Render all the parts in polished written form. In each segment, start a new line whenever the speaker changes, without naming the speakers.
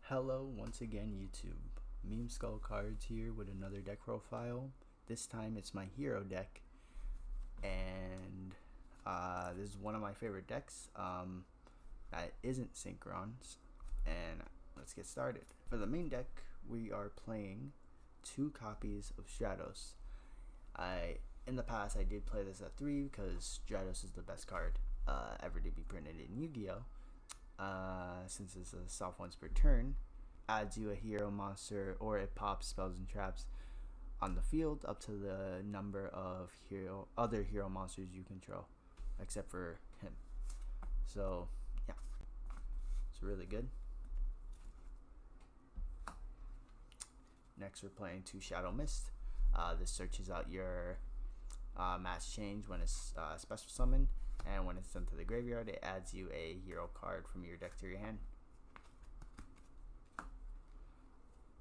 Hello once again, YouTube. Meme Skull Cards here with another deck profile. This time it's my hero deck, and this is one of my favorite decks that isn't Synchron's. And let's get started. For the main deck, we are playing 2 copies of Stratos. In the past I did play this at 3 because Stratos is the best card ever to be printed in Yu-Gi-Oh! Since it's a soft once per turn, adds you a hero monster, or it pops spells and traps on the field up to the number of other hero monsters you control, except for him. So yeah, it's really good. Next, we're playing 2 Shadow Mist. This searches out your mass change when it's special summoned, and when it's sent to the graveyard, it adds you a hero card from your deck to your hand.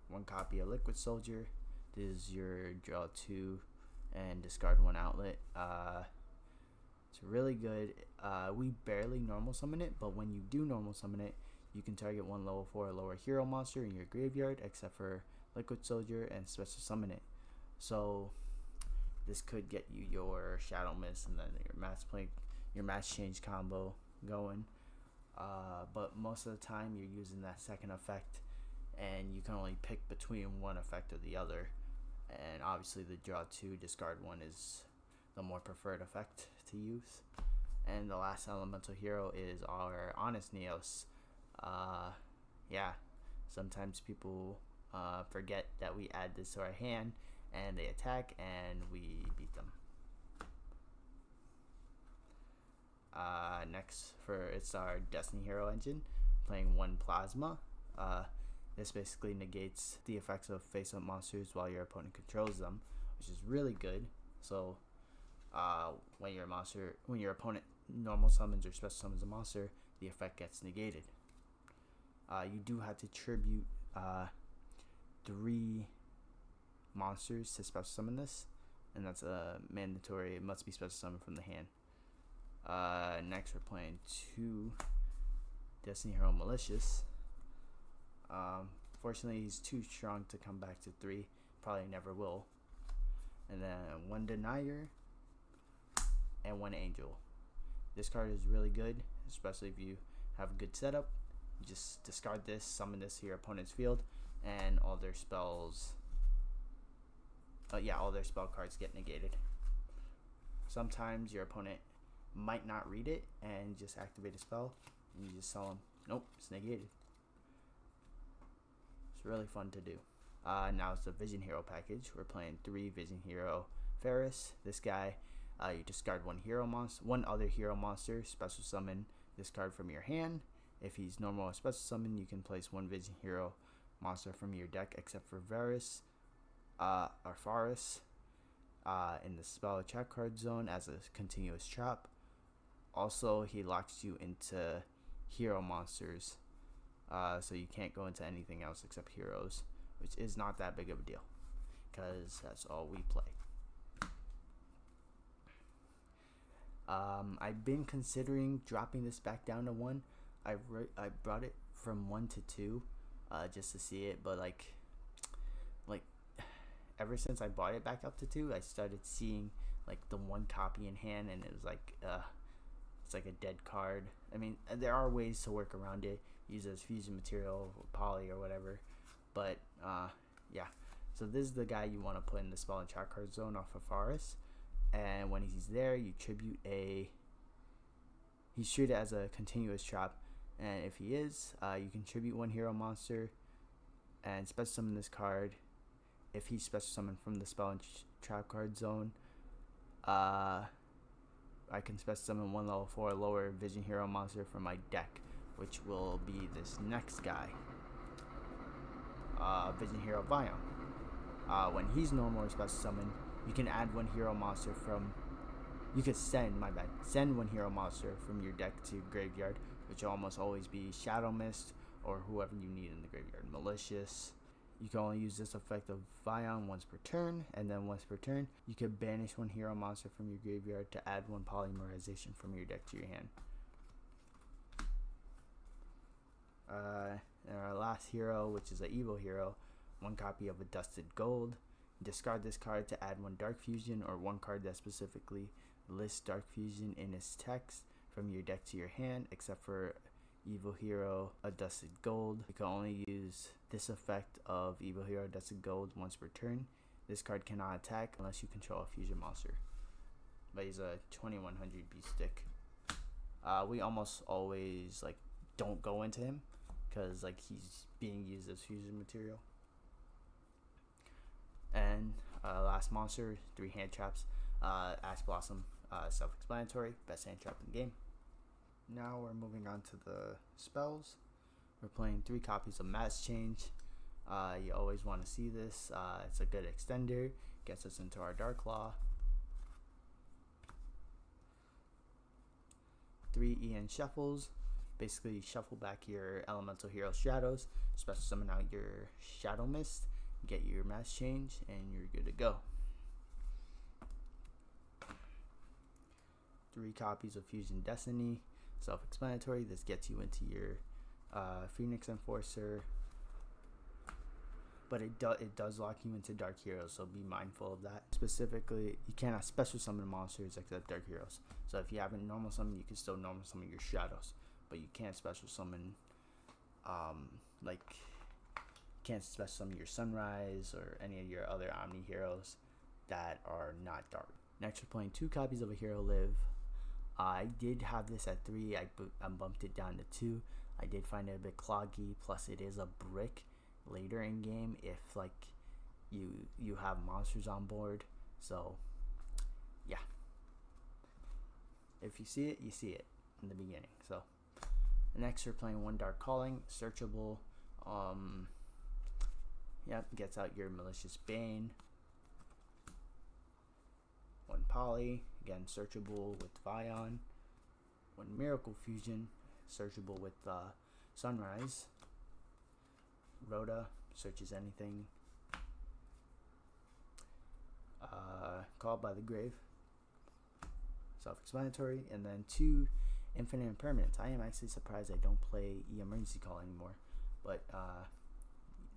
1 copy of Liquid Soldier. This is your draw 2 and discard 1 outlet. It's really good. We barely normal summon it, but when you do normal summon it, you can target 1 level 4 or lower hero monster in your graveyard, except for Liquid Soldier, and special summon it. So this could get you your Shadow Mist and then your mass change combo going. But most of the time you're using that second effect, and you can only pick between one effect or the other. And obviously the draw 2, discard 1 is the more preferred effect to use. And the last elemental hero is our Honest Neos. Yeah, sometimes people forget that we add this to our hand, and they attack and we beat them. Next, it's our Destiny Hero engine, playing 1 Plasma. This basically negates the effects of face-up monsters while your opponent controls them, which is really good. So when your opponent normal summons or special summons a monster, the effect gets negated. You do have to tribute 3 monsters to special summon this, and that's mandatory. It must be special summoned from the hand. Next, we're playing 2 Destiny Hero Malicious. Fortunately, he's too strong to come back to 3. Probably never will. And then 1 Denier and 1 Angel. This card is really good, especially if you have a good setup. Just discard this, summon this to your opponent's field, and all their spells. All their spell cards get negated. Sometimes your opponent might not read it and just activate a spell, and you just tell them, nope, it's negated. It's really fun to do. Now it's the Vision Hero package. We're playing 3 Vision Hero Ferris. This guy, you discard 1 other hero monster, special summon this card from your hand. If he's normal or special summon, you can place 1 Vision Hero monster from your deck, except for Varus or Faris, in the spell trap card zone as a continuous trap. Also, he locks you into hero monsters, so you can't go into anything else except heroes, which is not that big of a deal because that's all we play. I've been considering dropping this back down to 1. I brought it from 1 to 2 just to see it, but like ever since I bought it back up to 2, I started seeing like the 1 copy in hand, and it was like it's like a dead card. I mean, there are ways to work around it, use it as fusion material, poly, or whatever. But yeah. So this is the guy you want to put in the spell and trap card zone off of Faris. And when he's there, you tribute he's treated as a continuous trap. And if he is, you can tribute 1 hero monster and special summon this card. If he's special summoned from the spell and trap card zone, I can special summon 1 level 4 lower Vision Hero monster from my deck, which will be this next guy, Vision Hero Vion. When he's normal or special summoned, you can add 1 hero monster from. You could send 1 hero monster from your deck to graveyard, which will almost always be Shadow Mist or whoever you need in the graveyard. Malicious. You can only use this effect of Vion once per turn, and then once per turn, you can banish 1 hero monster from your graveyard to add 1 polymerization from your deck to your hand. And our last hero, which is an evil hero, 1 copy of a Dusted Gold. Discard this card to add 1 Dark Fusion or 1 card that specifically lists Dark Fusion in its text from your deck to your hand, except for Evil Hero, a Dusted Gold. You can only use this effect of Evil Hero Dusted Gold once per turn. This card cannot attack unless you control a fusion monster. But he's a 2100 beast stick. We almost always like don't go into him because like he's being used as fusion material. And last monster, 3 hand traps. Ash Blossom, self-explanatory, best hand trap in the game. Now we're moving on to the spells. We're playing 3 copies of Mass Change. You always want to see this. It's a good extender. Gets us into our Dark Claw. 3 Ian Shuffles. Basically, shuffle back your Elemental Hero Shadows. Special summon out your Shadow Mist. Get your Mass Change, and you're good to go. 3 copies of Fusion Destiny. Self-explanatory. This gets you into your Phoenix Enforcer. But it does lock you into Dark Heroes, so be mindful of that. Specifically, you cannot special summon monsters except Dark Heroes. So if you haven't normal summoned, you can still normal summon your Shadows. But you can't special summon, can't special summon your Sunrise or any of your other Omni heroes that are not dark. Next, we're playing 2 copies of a Hero Live. I did have this at 3. I bumped it down to 2. I did find it a bit cloggy. Plus, it is a brick later in game if like you have monsters on board. So yeah, if you see it, you see it in the beginning. So next, we're playing 1 Dark Calling, searchable. Yep, gets out your Malicious Bane. 1 Poly, again searchable with Vion. 1 Miracle Fusion, searchable with Sunrise. Rhoda, searches anything. Called by the Grave, self-explanatory. And then 2 Infinite Impermanence. I am actually surprised I don't play Emergency Call anymore, but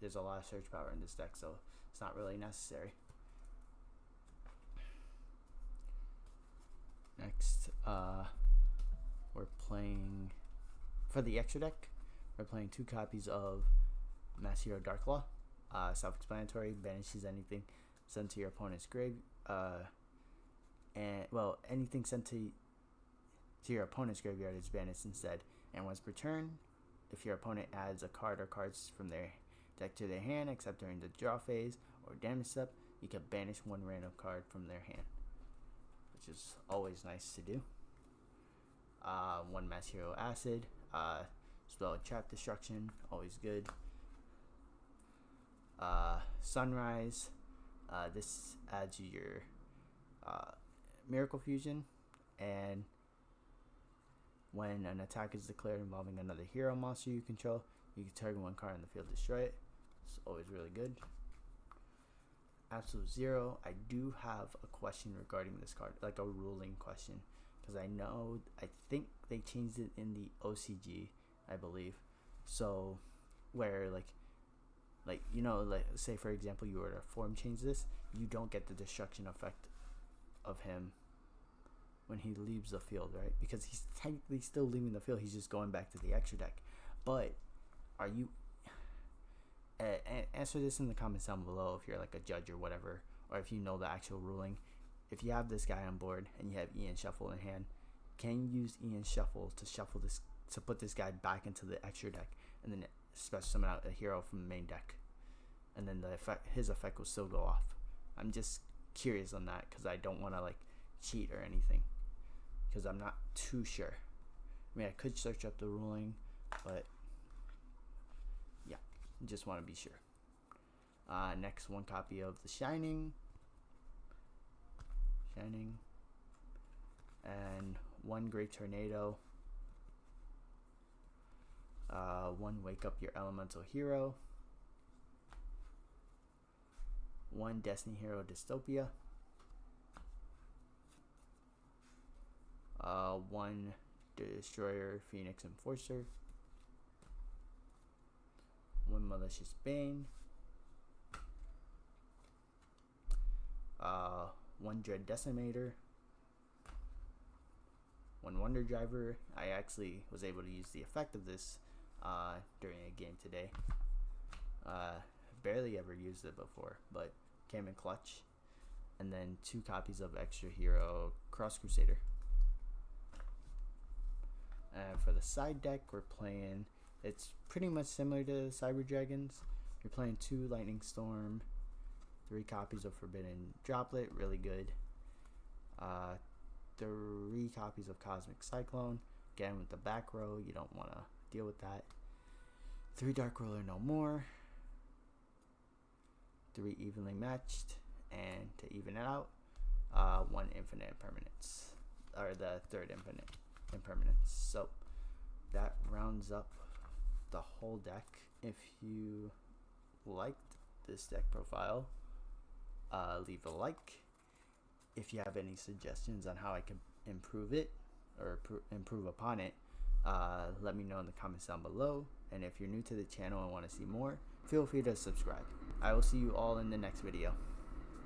there's a lot of search power in this deck, so it's not really necessary. Next, we're playing, for the extra deck, we're playing 2 copies of Mass Hero Dark Claw. Self-explanatory, banishes anything sent to your opponent's grave, anything sent to your opponent's graveyard is banished instead. And once per turn, if your opponent adds a card or cards from their deck to their hand, except during the draw phase or damage step, you can banish 1 random card from their hand, which is always nice to do. 1 Mass Hero Acid, spell Trap Destruction, always good. Sunrise, this adds you your Miracle Fusion, and when an attack is declared involving another hero monster you control, you can target 1 card in the field, destroy it. It's always really good. Absolute Zero, I do have a question regarding this card, like a ruling question, because I think they changed it in the OCG, I believe. So where like say for example you were to form change this, you don't get the destruction effect of him when he leaves the field, right? Because he's technically still leaving the field, he's just going back to the extra deck. But are you answer this in the comments down below if you're like a judge or whatever, or if you know the actual ruling. If you have this guy on board and you have Ian Shuffle in hand, can you use Ian Shuffle to shuffle this, to put this guy back into the extra deck, and then special summon out a hero from the main deck, and then his effect will still go off? I'm just curious on that because I don't want to like cheat or anything, because I'm not too sure. I mean, I could search up the ruling, but yeah, just want to be sure. Next, 1 copy of the Shining, and 1 Great Tornado. 1 Wake Up Your Elemental Hero. 1 Destiny Hero Dystopia. 1 Destroyer Phoenix Enforcer. one Malicious Bane, one Dread Decimator, one Wonder Driver. I actually was able to use the effect of this during a game today. Barely ever used it before, but came in clutch. And then 2 copies of Extra Hero Cross Crusader. And for the side deck, we're playing, it's pretty much similar to Cyber Dragons. You're playing 2 Lightning Storm, 3 copies of Forbidden Droplet, really good. 3 copies of Cosmic Cyclone, again with the back row, you don't want to deal with that. 3 Dark Ruler No More, 3 Evenly Matched, and to even it out, 1 Infinite Impermanence, or the 3rd Infinite Impermanence. So that rounds up the whole deck. If you liked this deck profile, leave a like. If you have any suggestions on how I can improve it or improve upon it, let me know in the comments down below. And if you're new to the channel and want to see more, feel free to subscribe. I will see you all in the next video.